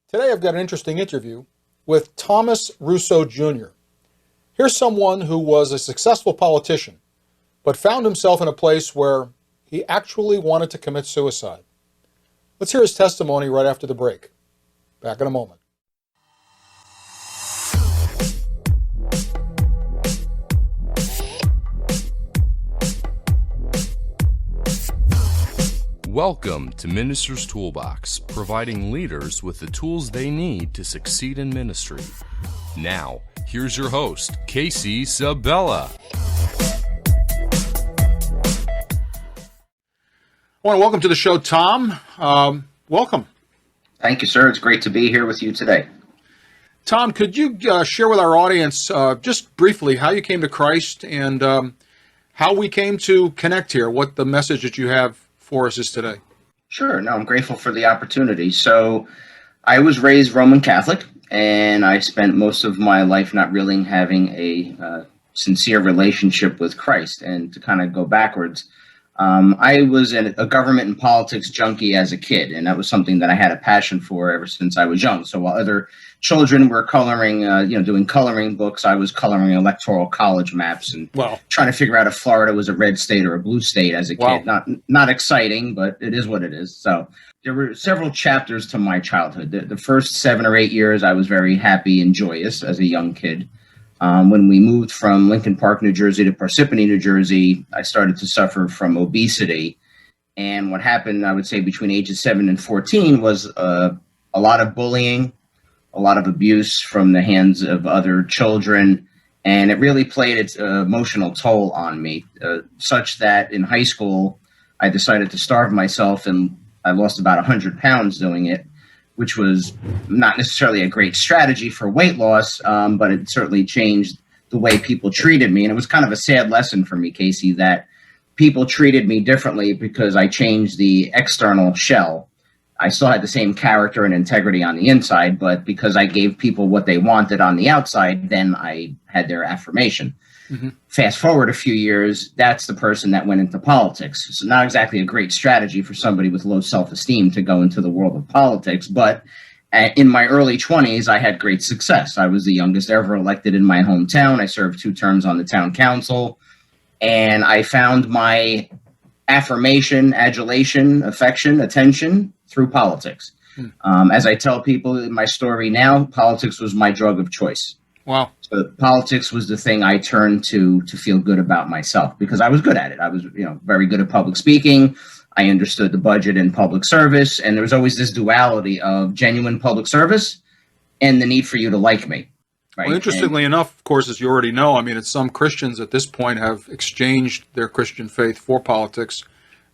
Today I've got an interesting interview with Thomas Russo Jr. Here's someone who was a successful politician, but found himself in a place where he actually wanted to commit suicide. Let's hear his testimony right after the break. Back in a moment. Welcome to Minister's Toolbox, providing leaders with the tools they need to succeed in ministry. Now, here's your host, Casey Sabella. I want to welcome to the show, Tom. Welcome. Thank you, sir. It's great to be here with you today. Tom, could you share with our audience just briefly how you came to Christ and how we came to connect here, what the message that you have for us is today? Sure. No, I'm grateful for the opportunity. So I was raised Roman Catholic, and I spent most of my life not really having a sincere relationship with Christ. And to kind of go backwards, I was a government and politics junkie as a kid, and that was something that I had a passion for ever since I was young. So while other children were coloring, doing coloring books, I was coloring electoral college maps and trying to figure out if Florida was a red state or a blue state as a kid. Not exciting, but it is what it is. So there were several chapters to my childhood. The first 7 or 8 years, I was very happy and joyous as a young kid. When we moved from Lincoln Park, New Jersey to Parsippany, New Jersey, I started to suffer from obesity. And what happened, I would say, between ages 7 and 14 was a lot of bullying, a lot of abuse from the hands of other children. And it really played its emotional toll on me, such that in high school, I decided to starve myself, and I lost about 100 pounds doing it, which was not necessarily a great strategy for weight loss, but it certainly changed the way people treated me. And it was kind of a sad lesson for me, Casey, that people treated me differently because I changed the external shell. I still had the same character and integrity on the inside, but because I gave people what they wanted on the outside, then I had their affirmation. Mm-hmm. Fast forward a few years, that's the person that went into politics. So not exactly a great strategy for somebody with low self-esteem to go into the world of politics, but in my early 20s, I had great success. I was the youngest ever elected in my hometown. I served 2 terms on the town council, and I found my affirmation, adulation, affection, attention through politics. As I tell people in my story now, politics was my drug of choice. Wow. So politics was the thing I turned to feel good about myself because I was good at it. I was, very good at public speaking. I understood the budget and public service. And there was always this duality of genuine public service and the need for you to like me. Right? Well, interestingly enough, of course, as you already know, it's some Christians at this point have exchanged their Christian faith for politics.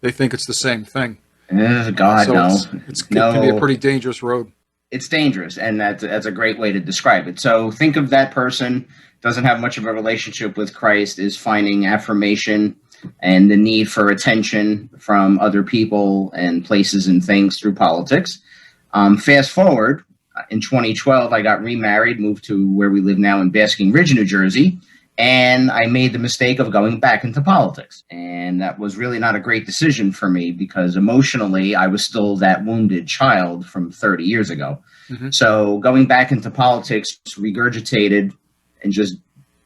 They think it's the same thing. God, so no. It can be a pretty dangerous road. It's dangerous, and that's a great way to describe it. So think of that person, doesn't have much of a relationship with Christ, is finding affirmation and the need for attention from other people and places and things through politics. Fast forward, in 2012, I got remarried, moved to where we live now in Basking Ridge, New Jersey, and I made the mistake of going back into politics. And that was really not a great decision for me because emotionally, I was still that wounded child from 30 years ago. Mm-hmm. So going back into politics regurgitated and just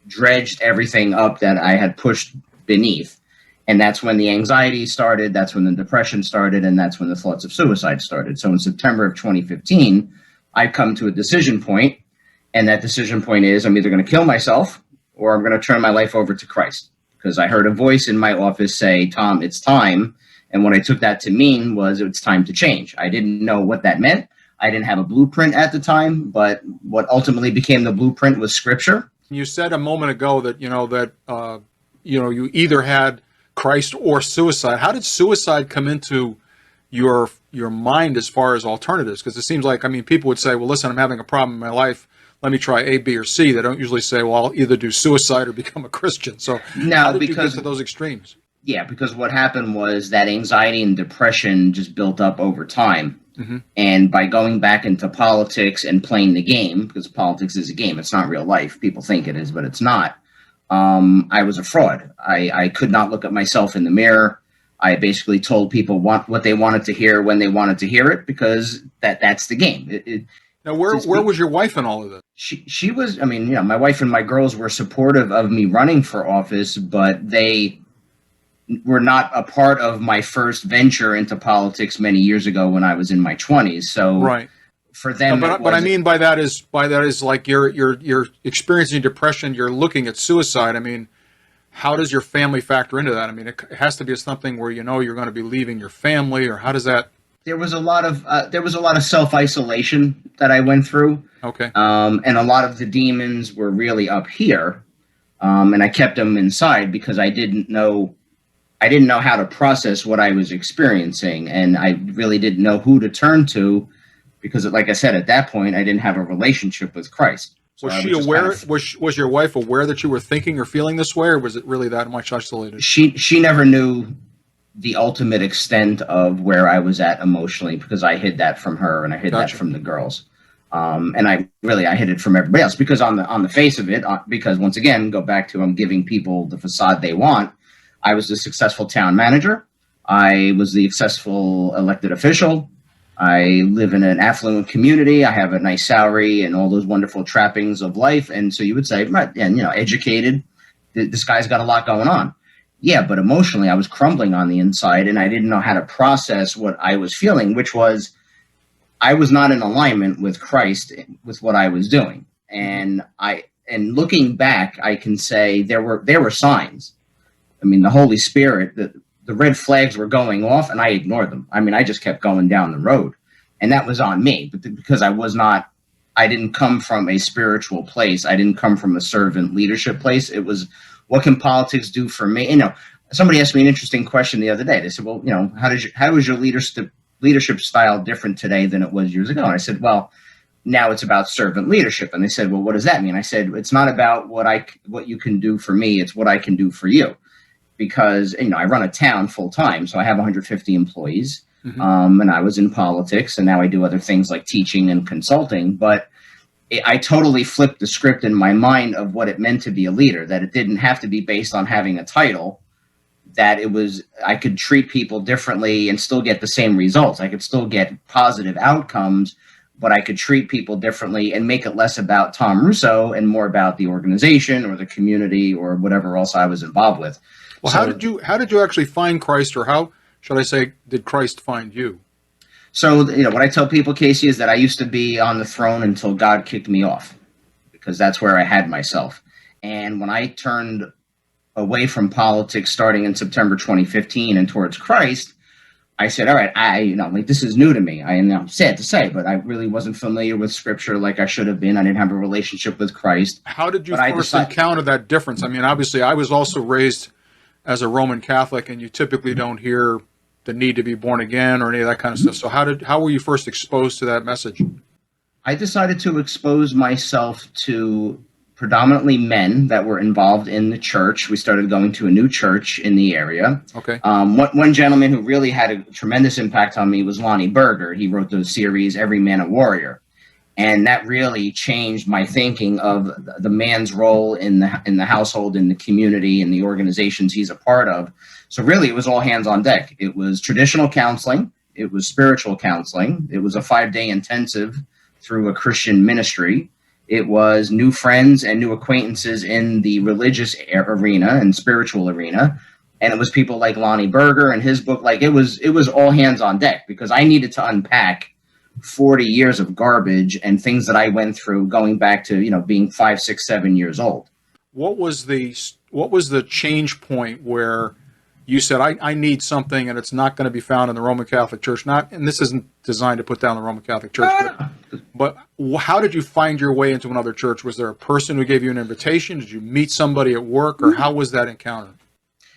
dredged everything up that I had pushed beneath. And that's when the anxiety started, that's when the depression started, and that's when the thoughts of suicide started. So in September of 2015, I come to a decision point, and that decision point is I'm either going to kill myself or I'm going to turn my life over to Christ, because I heard a voice in my office say, Tom, it's time. And what I took that to mean was it's time to change. I didn't know what that meant. I didn't have a blueprint at the time, but what ultimately became the blueprint was Scripture. You said a moment ago that, you either had Christ or suicide. How did suicide come into your mind as far as alternatives? Because it seems like, people would say, well, listen, I'm having a problem in my life. Let me try A, B, or C. They don't usually say, well, I'll either do suicide or become a Christian. So how did you get to those extremes? Yeah, because what happened was that anxiety and depression just built up over time. Mm-hmm. And by going back into politics and playing the game, because politics is a game, it's not real life. People think it is, but it's not. I was a fraud. I could not look at myself in the mirror. I basically told people what they wanted to hear when they wanted to hear it, because that's the game. Now, where was your wife in all of this? She was, I mean, my wife and my girls were supportive of me running for office, but they were not a part of my first venture into politics many years ago when I was in my 20s. So Right. for them, But I mean by that is like you're experiencing depression, you're looking at suicide. I mean, how does your family factor into that? I mean, it has to be something where you're going to be leaving your family, or how does that? there was a lot of self-isolation that I went through. Okay. And a lot of the demons were really up here. And I kept them inside because I didn't know how to process what I was experiencing, and I really didn't know who to turn to because, like I said, at that point, I didn't have a relationship with Christ. So Was she aware? Was your wife aware that you were thinking or feeling this way, or was it really that much isolated? She never knew the ultimate extent of where I was at emotionally because I hid that from her and I hid that from the girls. And I hid it from everybody else because on the face of it, because once again, go back to I'm giving people the facade they want. I was the successful town manager. I was the successful elected official. I live in an affluent community. I have a nice salary and all those wonderful trappings of life. And so you would say, and educated. This guy's got a lot going on. Yeah, but emotionally, I was crumbling on the inside, and I didn't know how to process what I was feeling, which was I was not in alignment with Christ with what I was doing. And looking back, I can say there were signs. I mean, the Holy Spirit, the red flags were going off, and I ignored them. I mean, I just kept going down the road, and that was on me. But because I didn't come from a spiritual place. I didn't come from a servant leadership place. It was, what can politics do for me? Somebody asked me an interesting question the other day. They said, well, how was your leadership style different today than it was years ago? And I said, well, now it's about servant leadership. And they said, well, what does that mean? I said, it's not about what you can do for me. It's what I can do for you. Because, I run a town full time, so I have 150 employees, and I was in politics, and now I do other things like teaching and consulting. But I totally flipped the script in my mind of what it meant to be a leader, that it didn't have to be based on having a title, that I could treat people differently and still get the same results. I could still get positive outcomes, but I could treat people differently and make it less about Tom Russo and more about the organization or the community or whatever else I was involved with. Well, how did you actually find Christ, or how should I say, did Christ find you? So, what I tell people, Casey, is that I used to be on the throne until God kicked me off, because that's where I had myself. And when I turned away from politics starting in September 2015 and towards Christ, I said, all right, this is new to me. I'm sad to say, but I really wasn't familiar with scripture like I should have been. I didn't have a relationship with Christ. How did you first encounter that difference? I mean, obviously, I was also raised as a Roman Catholic, and you typically don't hear the need to be born again or any of that kind of stuff. So how were you first exposed to that message? I decided to expose myself to predominantly men that were involved in the church. We started going to a new church in the area. Okay. One gentleman who really had a tremendous impact on me was Lonnie Berger. He wrote the series Every Man a Warrior. And that really changed my thinking of the man's role in the household, in the community, in the organizations he's a part of. So really, it was all hands on deck. It was traditional counseling. It was spiritual counseling. It was a 5-day intensive through a Christian ministry. It was new friends and new acquaintances in the religious arena and spiritual arena. And it was people like Lonnie Berger and his book. Like it was all hands on deck because I needed to unpack 40 years of garbage and things that I went through going back to, being 5, 6, 7 years old. What was the change point where you said, I need something and it's not going to be found in the Roman Catholic Church? And this isn't designed to put down the Roman Catholic Church, but how did you find your way into another church? Was there a person who gave you an invitation? Did you meet somebody at work, or how was that encounter?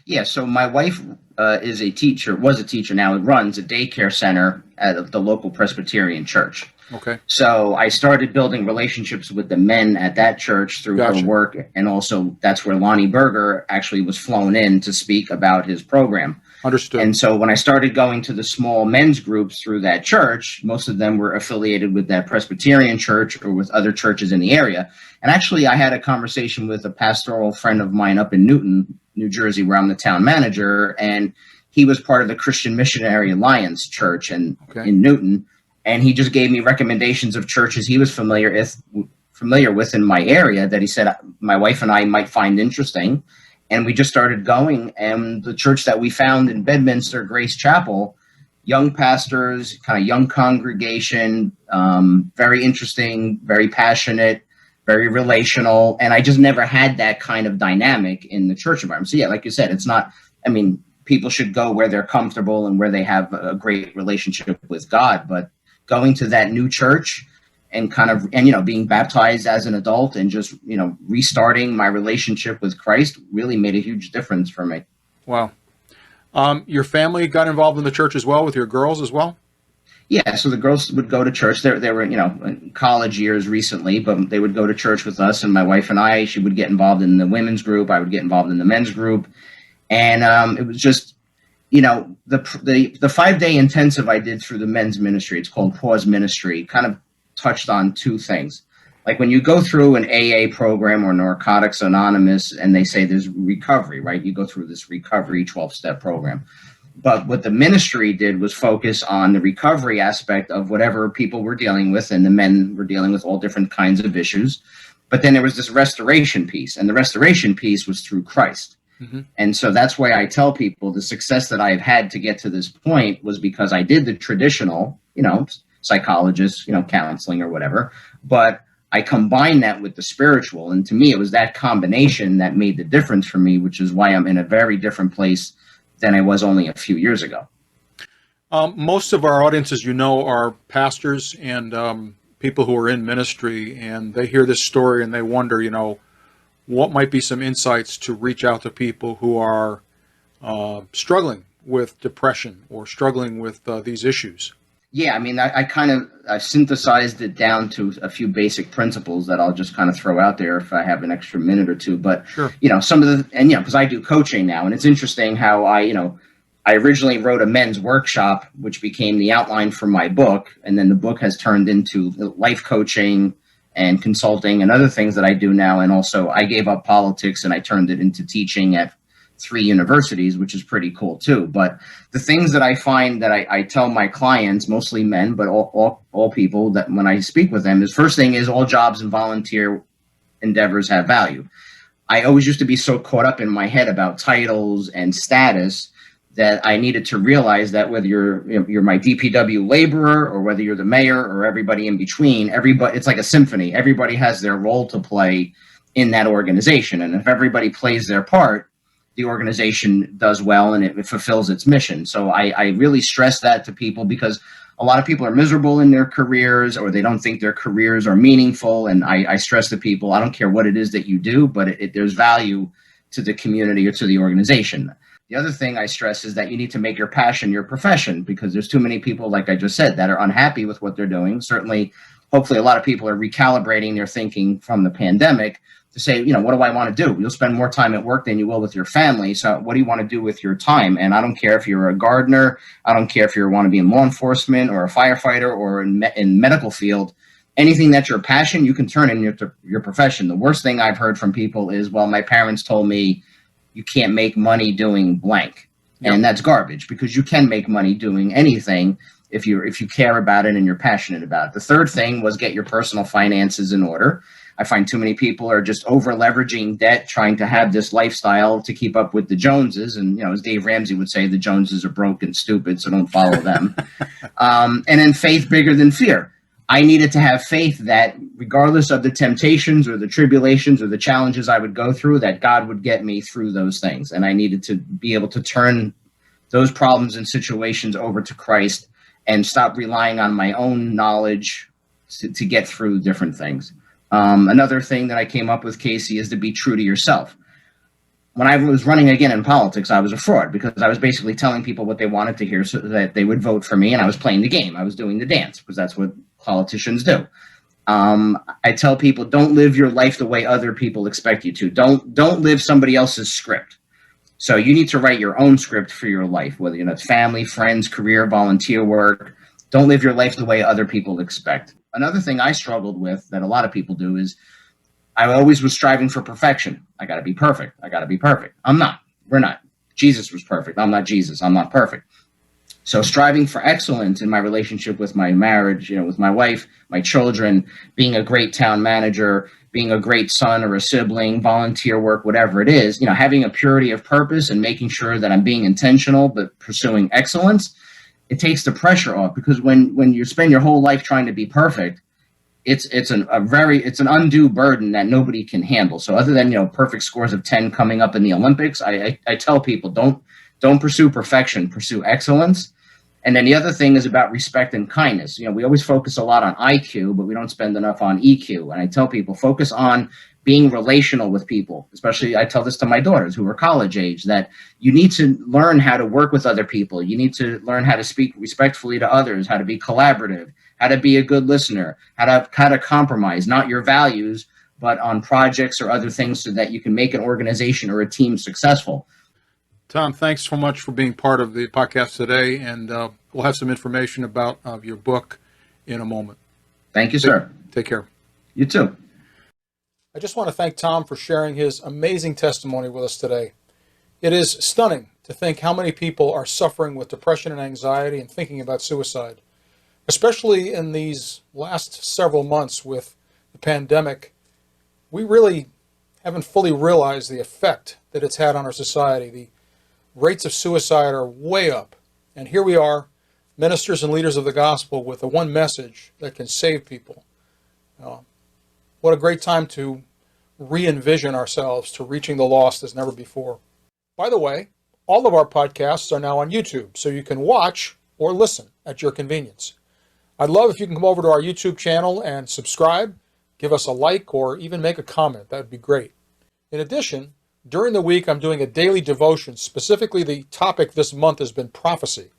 Yeah, so my wife was a teacher, now runs a daycare center at the local Presbyterian church. Okay. So I started building relationships with the men at that church through her work, and also that's where Lonnie Berger actually was flown in to speak about his program. Understood. And so when I started going to the small men's groups through that church, most of them were affiliated with that Presbyterian church or with other churches in the area. And actually, I had a conversation with a pastoral friend of mine up in Newton, New Jersey, where I'm the town manager, and he was part of the Christian Missionary Alliance Church in Newton. and he just gave me recommendations of churches he was familiar with in my area that he said my wife and I might find interesting. And we just started going. And the church that we found in Bedminster, Grace Chapel, young pastors, kind of young congregation, very interesting, very passionate, very relational. And I just never had that kind of dynamic in the church environment. So yeah, like you said, it's not, I mean, people should go where they're comfortable and where they have a great relationship with God, but going to that new church and being baptized as an adult and just, restarting my relationship with Christ really made a huge difference for me. Wow. Your family got involved in the church as well, with your girls as well? Yeah, so the girls would go to church. They were, in college years recently, but they would go to church with us, and my wife and I, she would get involved in the women's group. I would get involved in the men's group. And it was just, the 5-day intensive I did through the men's ministry, it's called Pause Ministry, kind of touched on two things. Like when you go through an AA program or Narcotics Anonymous and they say there's recovery, right? You go through this recovery 12-step program. But what the ministry did was focus on the recovery aspect of whatever people were dealing with, and the men were dealing with all different kinds of issues. But then there was this restoration piece, and the restoration piece was through Christ. Mm-hmm. And so that's why I tell people the success that I've had to get to this point was because I did the traditional, psychologist, counseling or whatever, but I combined that with the spiritual. And to me, it was that combination that made the difference for me, which is why I'm in a very different place than I was only a few years ago. Most of our audience, as you know, are pastors and people who are in ministry, and they hear this story and they wonder, what might be some insights to reach out to people who are struggling with depression or struggling with these issues. Yeah, I mean, I synthesized it down to a few basic principles that I'll just kind of throw out there if I have an extra minute or two. But, sure. Because I do coaching now, and it's interesting how I originally wrote a men's workshop, which became the outline for my book. And then the book has turned into life coaching and consulting and other things that I do now. And also I gave up politics and I turned it into teaching at 3 universities, which is pretty cool too. But the things that I find that I tell my clients, mostly men, but all people, that when I speak with them, is first thing is all jobs and volunteer endeavors have value. I always used to be so caught up in my head about titles and status that I needed to realize that whether you're my DPW laborer or whether you're the mayor or everybody in between, it's like a symphony. Everybody has their role to play in that organization. And if everybody plays their part, the organization does well and it fulfills its mission. So I really stress that to people because a lot of people are miserable in their careers or they don't think their careers are meaningful. And I stress to people, I don't care what it is that you do, but there's value to the community or to the organization. The other thing I stress is that you need to make your passion your profession because there's too many people, like I just said, that are unhappy with what they're doing. Certainly, hopefully a lot of people are recalibrating their thinking from the pandemic to say, what do I want to do? You'll spend more time at work than you will with your family. So what do you want to do with your time? And I don't care if you're a gardener. I don't care if you want to be in law enforcement or a firefighter or in medical field. Anything that's your passion, you can turn into your profession. The worst thing I've heard from people is, well, my parents told me you can't make money doing blank. Yep. And that's garbage because you can make money doing anything if you care about it and you're passionate about it. The third thing was get your personal finances in order. I find too many people are just over leveraging debt, trying to have this lifestyle to keep up with the Joneses. And, as Dave Ramsey would say, the Joneses are broke and stupid, so don't follow them. And then faith bigger than fear. I needed to have faith that regardless of the temptations or the tribulations or the challenges I would go through, that God would get me through those things. And I needed to be able to turn those problems and situations over to Christ and stop relying on my own knowledge to get through different things. Another thing that I came up with, Casey, is to be true to yourself. When I was running again in politics, I was a fraud because I was basically telling people what they wanted to hear so that they would vote for me. And I was playing the game. I was doing the dance because that's what politicians do. I tell people, don't live your life the way other people expect you to. Don't live somebody else's script. So you need to write your own script for your life, whether it's family, friends, career, volunteer work. Don't live your life the way other people expect. Another thing I struggled with that a lot of people do is I always was striving for perfection. I got to be perfect. I got to be perfect. I'm not. We're not. Jesus was perfect. I'm not Jesus. I'm not perfect. So striving for excellence in my relationship with my marriage, with my wife, my children, being a great town manager, being a great son or a sibling, volunteer work, whatever it is, having a purity of purpose and making sure that I'm being intentional but pursuing excellence, it takes the pressure off, because when you spend your whole life trying to be perfect, it's an undue burden that nobody can handle. So other than perfect scores of 10 coming up in the Olympics, I tell people don't pursue perfection, pursue excellence. And then the other thing is about respect and kindness. We always focus a lot on IQ, but we don't spend enough on EQ. And I tell people, focus on being relational with people. Especially, I tell this to my daughters who are college age, that you need to learn how to work with other people. You need to learn how to speak respectfully to others, how to be collaborative, how to be a good listener, how to compromise, not your values, but on projects or other things, so that you can make an organization or a team successful. Tom, thanks so much for being part of the podcast today, and we'll have some information about your book in a moment. Thank you, sir. Take care. You too. I just want to thank Tom for sharing his amazing testimony with us today. It is stunning to think how many people are suffering with depression and anxiety and thinking about suicide, especially in these last several months with the pandemic. We really haven't fully realized the effect that it's had on our society. The rates of suicide are way up. And here we are, ministers and leaders of the gospel, with the one message that can save people. What a great time to re-envision ourselves to reaching the lost as never before. By the way, all of our podcasts are now on YouTube, so you can watch or listen at your convenience. I'd love if you can come over to our YouTube channel and subscribe, give us a like, or even make a comment. That would be great. In addition, during the week, I'm doing a daily devotion. Specifically, the topic this month has been prophecy.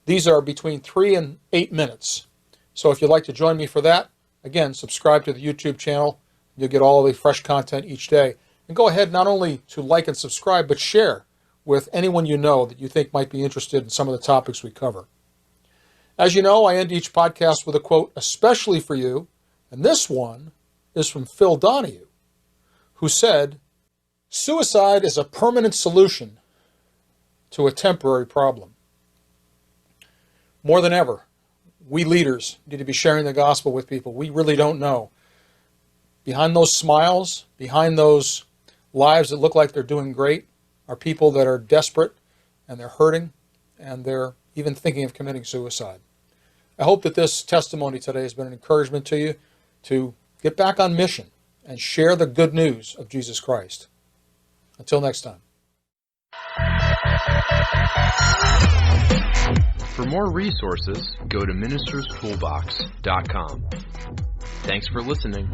These are between 3 and 8 minutes. So if you'd like to join me for that, again, subscribe to the YouTube channel. You'll get all the fresh content each day. And go ahead not only to like and subscribe, but share with anyone you know that you think might be interested in some of the topics we cover. As you know, I end each podcast with a quote especially for you, and this one is from Phil Donahue, who said, "Suicide is a permanent solution to a temporary problem." More than ever, we leaders need to be sharing the gospel with people. We really don't know. Behind those smiles, behind those lives that look like they're doing great, are people that are desperate, and they're hurting, and they're even thinking of committing suicide. I hope that this testimony today has been an encouragement to you to get back on mission and share the good news of Jesus Christ. Until next time. For more resources, go to ministerstoolbox.com. Thanks for listening.